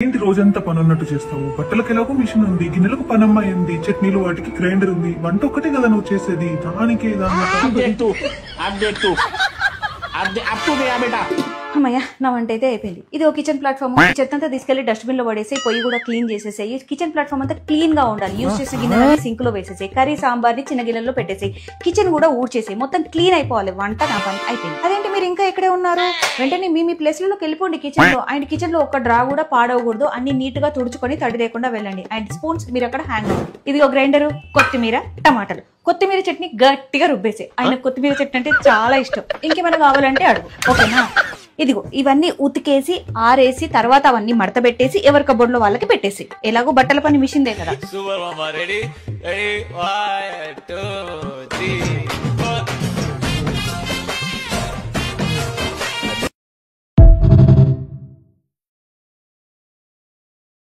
ఏంటి రోజంతా పని ఉన్నట్టు చేస్తావు? బట్టలకు ఎలాగో మిషన్ ఉంది, గిన్నెలకు పనమ్మాయి ఉంది, చట్నీలు వాటికి గ్రైండర్ ఉంది, వంట ఒక్కటే కదా నువ్వు చేసేది. దానికి అమ్మయ్య నా వంట అయితే అయిపోయింది. ఇది ఒక కిచెన్ ప్లాట్ఫామ్. చెత్త అంతా తీసుకెళ్లి డస్ట్బిన్ లో పడేసి పొయ్యి కూడా క్లీన్ చేసేసాయి. కిచెన్ ప్లాట్ఫామ్ అంతా క్లీన్ గా ఉండాలి. యూజ్ చేసిన గిన్నెలని సింక్ లో వేసేసాయి. కర్రీ సాంబార్ ని చిన్న గిన్నెల్లో పెట్టేసాయి. కిచెన్ కూడా ఊడ్చేసాయి. మొత్తం క్లీన్ అయిపోవాలి. వంట నా పని అయిపోయింది. అదేంటి మీరు ఇంకా ఎక్కడే ఉన్నారు? వెంటనే మీ ప్లేస్ లోకి వెళ్ళిపోండి కిచెన్ లో. అండ్ కిచెన్ లో ఒక డ్రా కూడా పాడవకూడదు. అన్ని నీట్ గా తుడుచుకొని తడి లేకుండా వెళ్ళండి. అండ్ స్పూన్స్ మీరు అక్కడ హ్యాంగ్ అవ్వండి. ఇదిగో గ్రైండర్, కొత్తిమీర, టమాటాలు. కొత్తిమీర చట్నీ గట్టిగా రుబ్బేసే. ఆయన కొత్తిమీర చట్నీ అంటే చాలా ఇష్టం. ఇంకేమైనా కావాలంటే అడుగు, ఓకేనా? ఇదిగో ఇవన్నీ ఉతికేసి ఆరేసి తర్వాత అవన్నీ మడత పెట్టేసి ఎవరి కబోర్డ్ లో వాళ్ళకి పెట్టేసి. ఎలాగో బట్టల పని మిషన్దే కదా.